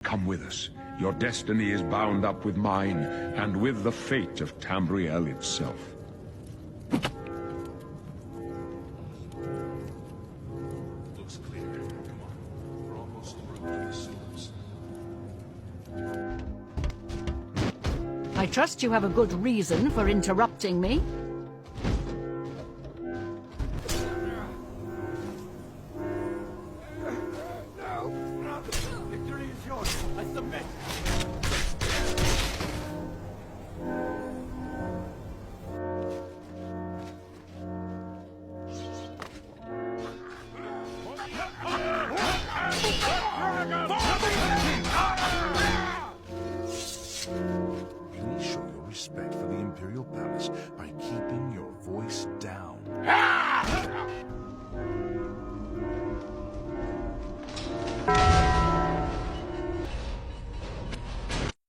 Come with us. Your destiny is bound up with mine, and with the fate of Tamriel itself. Looks clear. Come on. We're almost through to the sewers. I trust you have a good reason for interrupting me. Victory is yours. I submit.